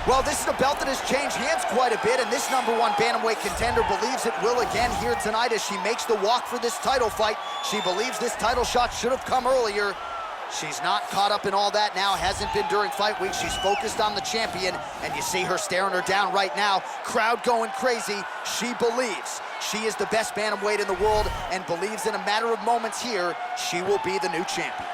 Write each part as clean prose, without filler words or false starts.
Well, this is a belt that has changed hands quite a bit, and this #1 bantamweight contender believes it will again here tonight as she makes the walk for this title fight. She believes this title shot should have come earlier. She's not caught up in all that now, hasn't been during fight week. She's focused on the champion, and you see her staring her down right now. Crowd going crazy. She believes she is the best bantamweight in the world and believes in a matter of moments here, she will be the new champion.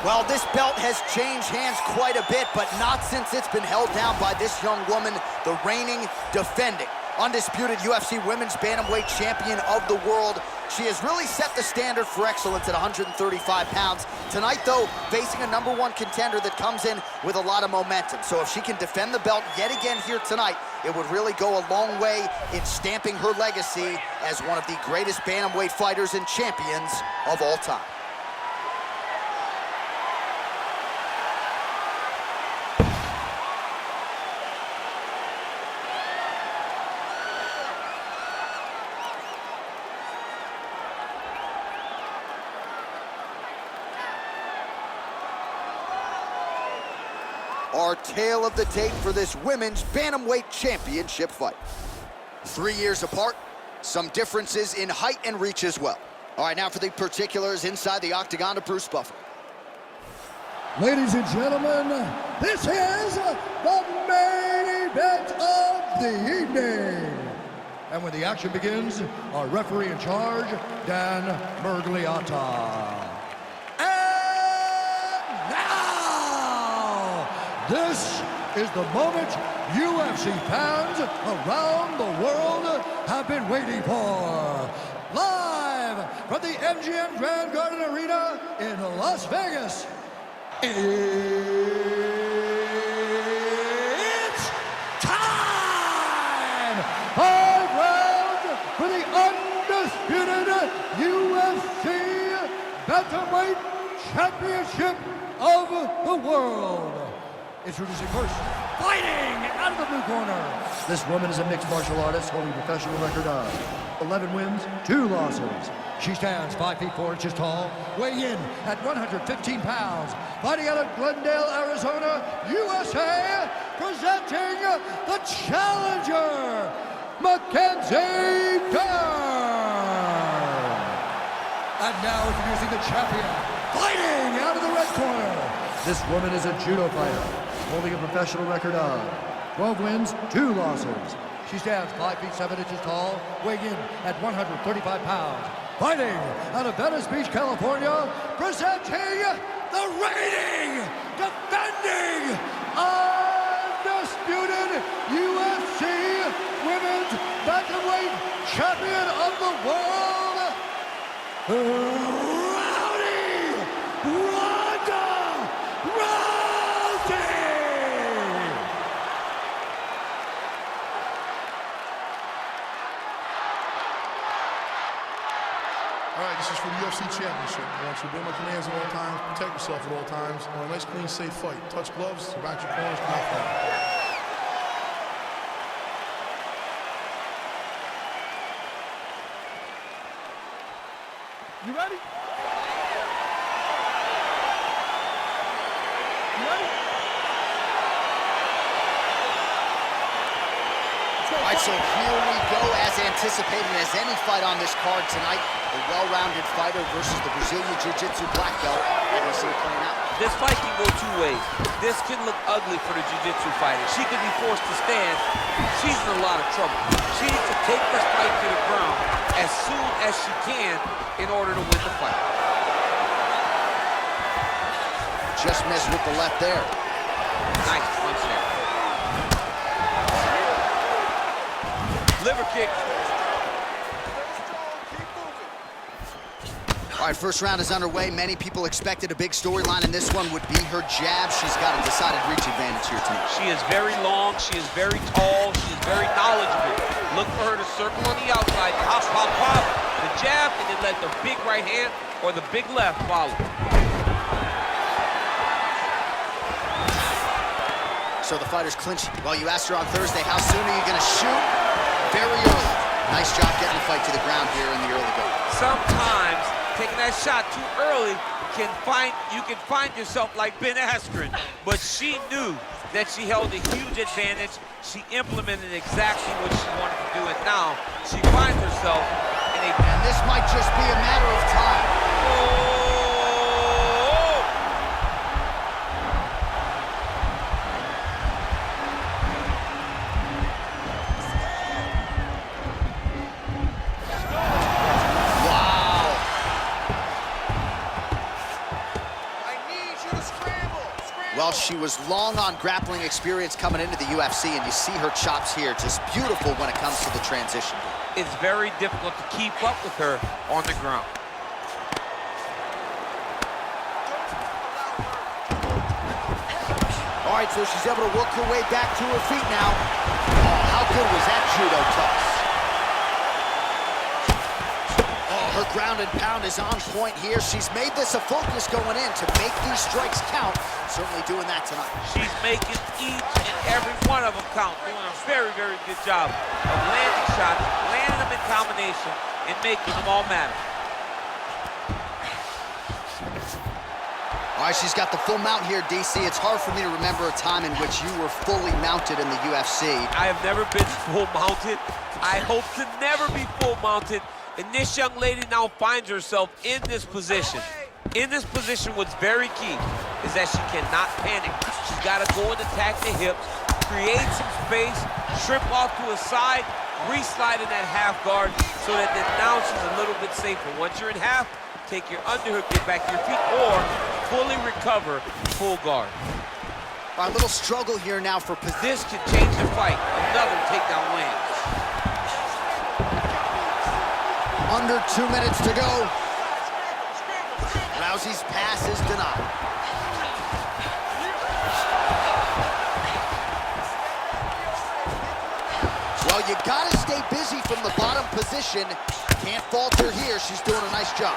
Well, this belt has changed hands quite a bit, but not since it's been held down by this young woman, the reigning, defending, undisputed UFC Women's Bantamweight Champion of the world. She has really set the standard for excellence at 135 pounds. Tonight, though, facing a #1 contender that comes in with a lot of momentum. So if she can defend the belt yet again here tonight, it would really go a long way in stamping her legacy as one of the greatest bantamweight fighters and champions of all time. Our tale of the tape for this women's bantamweight championship fight. 3 years apart, some differences in height and reach as well. All right, now for the particulars inside the octagon of Bruce Buffer. Ladies and gentlemen, this is the main event of the evening. And when the action begins, our referee in charge, Dan Mergliata. This is the moment UFC fans around the world have been waiting for. Live from the MGM Grand Garden Arena in Las Vegas, it's time! 5 rounds for the undisputed UFC Bantamweight Championship of the world. Introducing first, fighting out of the blue corner. This woman is a mixed martial artist holding a professional record of 11 wins, 2 losses. She stands 5 feet 4 inches tall, weighing in at 115 pounds. Fighting out of Glendale, Arizona, USA, presenting the challenger, Mackenzi Dern. And now introducing the champion, fighting out of the red corner. This woman is a judo fighter, holding a professional record of 12 wins, 2 losses. She stands 5 feet 7 inches tall, weighing in at 135 pounds. Fighting out of Venice Beach, California, presenting the reigning, defending, undisputed UFC Women's Bantamweight Champion of the world, Ronda Rousey! All right, this is for the UFC Championship. I want you to obey my commands at all times, protect yourself at all times. I want a nice, clean, safe fight. Touch gloves, back your corners, not fight. You ready? All right, so here we go, as anticipated as any fight on this card tonight. A well-rounded fighter versus the Brazilian Jiu-Jitsu black belt. How do you see it playing out? This fight can go 2 ways. This can look ugly for the Jiu-Jitsu fighter. She could be forced to stand. She's in a lot of trouble. She needs to take this fight to the ground as soon as she can in order to win the fight. Just missed with the left there. Nice punch there. Liver kick. All right, first round is underway. Many people expected a big storyline in this one would be her jab. She's got a decided reach advantage here tonight. She is very long, she is very tall, she is very knowledgeable. Look for her to circle on the outside, pop, pop, pop, the jab, and then let the big right hand or the big left follow. so the fighter's clinching. Well, you asked her on Thursday, how soon are you gonna shoot? Very early. Nice job getting the fight to the ground here in the early going. Sometimes taking that shot too early you can find yourself like Ben Askren, but she knew that she held a huge advantage. She implemented exactly what she wanted to do, and now she finds herself in a... And this might just be a matter of time. Oh! Well, she was long on grappling experience coming into the UFC, and you see her chops here, just beautiful when it comes to the transition. It's very difficult to keep up with her on the ground. All right, so she's able to work her way back to her feet now. Oh, how good was that judo toss? Her ground and pound is on point here. She's made this a focus going in to make these strikes count. Certainly doing that tonight. She's making each and every one of them count. Doing a very, very good job of landing shots, landing them in combination, and making them all matter. All right, she's got the full mount here, DC. It's hard for me to remember a time in which you were fully mounted in the UFC. I have never been full mounted. I hope to never be full mounted. And this young lady now finds herself in this position. In this position, what's very key is that she cannot panic. She's got to go and attack the hips, create some space, trip off to a side, re-slide in that half guard so that then now she's a little bit safer. Once you're in half, take your underhook, get back to your feet, or fully recover, full guard. A little struggle here now for position. This could change the fight. Another takedown lands. Under 2 minutes to go. Rousey's pass is denied. Well, you gotta stay busy from the bottom position. Can't falter here. She's doing a nice job.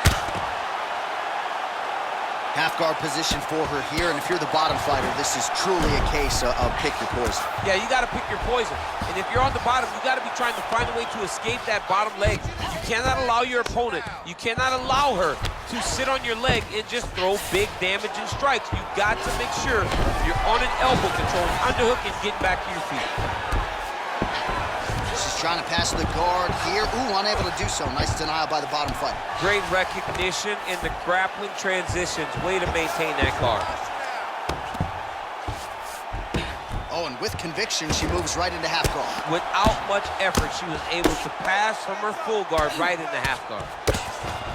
Half guard position for her here, and if you're the bottom fighter, this is truly a case of pick your poison. Yeah, you gotta pick your poison. And if you're on the bottom, you gotta be trying to find a way to escape that bottom leg. You cannot allow your opponent, you cannot allow her to sit on your leg and just throw big damaging strikes. You got to make sure you're on an elbow control, underhook, and getting back to your feet. She's trying to pass the guard here. Ooh, unable to do so. Nice denial by the bottom fighter. Great recognition in the grappling transitions. Way to maintain that guard. Oh, and with conviction, she moves right into half guard. Without much effort, she was able to pass from her full guard right into half guard.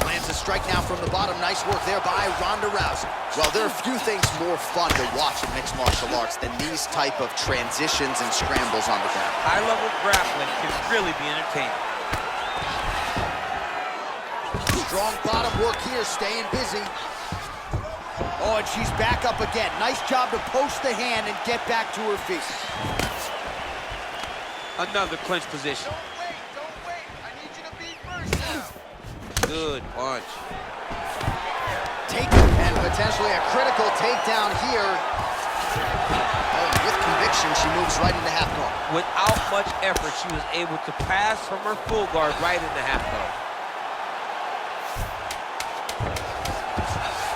Lands a strike now from the bottom. Nice work there by Ronda Rousey. Well, there are a few things more fun to watch in mixed martial arts than these type of transitions and scrambles on the ground. High-level grappling can really be entertaining. Strong bottom work here, staying busy. Oh, and she's back up again. Nice job to post the hand and get back to her feet. Another clinch position. Don't wait. I need you to be first now. Good punch. And potentially a critical takedown here. Oh, with conviction, she moves right into half guard. Without much effort, she was able to pass from her full guard right into half guard.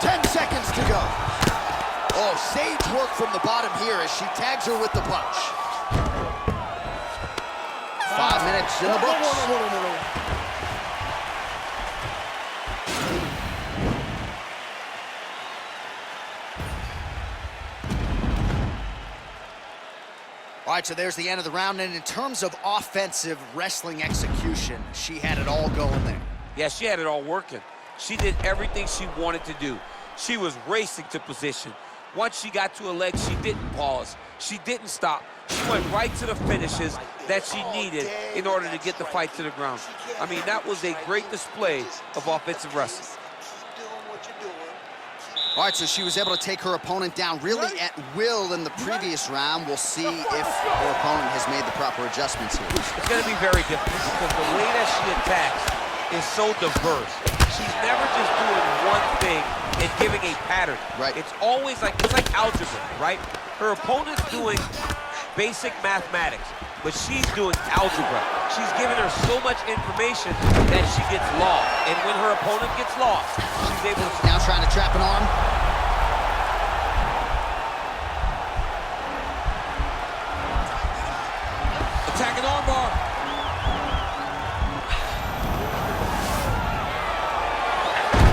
10 seconds to go. Oh, sage work from the bottom here as she tags her with the punch. 5 minutes in the books. All right, so there's the end of the round, and in terms of offensive wrestling execution, she had it all going there. Yeah, she had it all working. She did everything she wanted to do. She was racing to position. Once she got to a leg, she didn't pause. She didn't stop. She went right to the finishes that she needed in order to get the fight to the ground. I mean, that was a great display of offensive wrestling. All right, so she was able to take her opponent down really at will in the previous round. We'll see if her opponent has made the proper adjustments here. It's going to be very difficult because the way that she attacks is so diverse. She's never just doing one thing and giving a pattern. Right. It's always like, it's like algebra, right? Her opponent's doing basic mathematics, but she's doing algebra. She's giving her so much information that she gets lost. And when her opponent gets lost, she's able to... Now trying to trap an arm. Attacking armbar.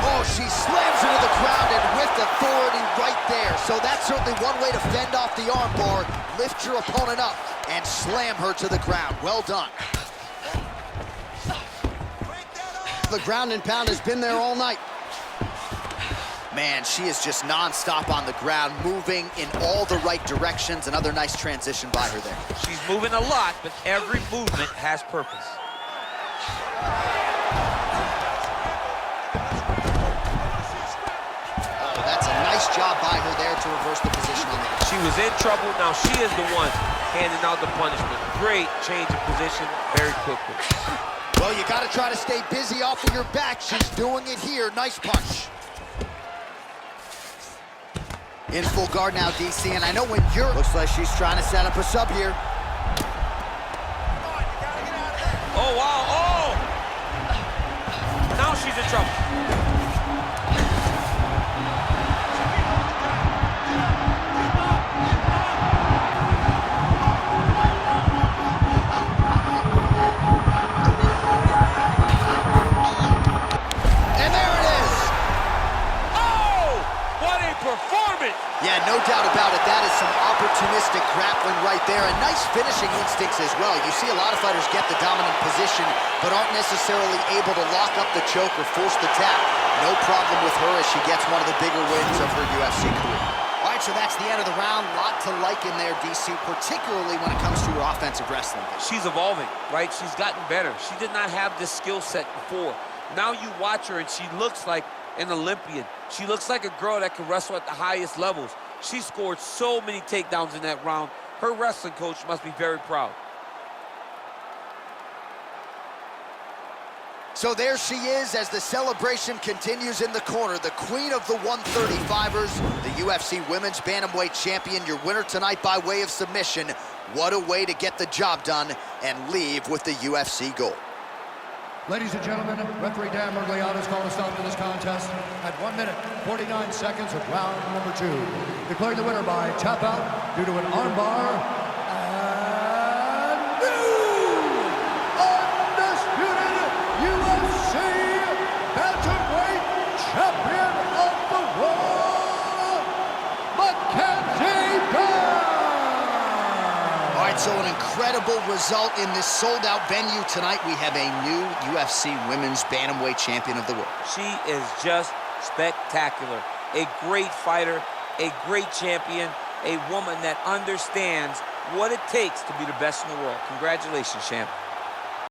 Oh, she slams her to the ground and with authority right there. So that's certainly one way to fend off the armbar. Lift your opponent up and slam her to the ground. Well done. The ground and pound has been there all night. Man, she is just non-stop on the ground, moving in all the right directions. Another nice transition by her there. She's moving a lot, but every movement has purpose. Oh, that's a nice job by her there to reverse the position on the edge. She was in trouble. Now she is the one handing out the punishment. Great change of position very quickly. Well, you got to try to stay busy off of your back. She's doing it here. Nice punch. In full guard now, DC, and I know when you're... Looks like she's trying to set up a sub here. Oh, wow, oh! Now she's in trouble. And there it is! Oh! What a performance! Yeah, no doubt about it. That is some opportunistic grappling right there, and nice finishing instincts as well. You see a lot of fighters get the dominant position, but aren't necessarily able to lock up the choke or force the tap. No problem with her as she gets one of the bigger wins of her UFC career. All right, so that's the end of the round. Lot to like in there, DC, particularly when it comes to her offensive wrestling. She's evolving, right? She's gotten better. She did not have this skill set before. Now you watch her, and she looks like an Olympian. She looks like a girl that can wrestle at the highest levels. She scored so many takedowns in that round. Her wrestling coach must be very proud. So there she is as the celebration continues in the corner. The queen of the 135ers, the UFC Women's Bantamweight Champion, your winner tonight by way of submission. What a way to get the job done and leave with the UFC gold. Ladies and gentlemen, referee Dan Mergliata has called a stop to this contest at 1 minute, 49 seconds of round number 2. Declaring the winner by tap out due to an armbar, and new undisputed UFC Bantamweight Champion of the world, Mackenzi Dern! All right, so an incredible result in this sold-out venue tonight. We have a new UFC Women's Bantamweight Champion of the world. She is just spectacular. A great fighter, a great champion, a woman that understands what it takes to be the best in the world. Congratulations, champ.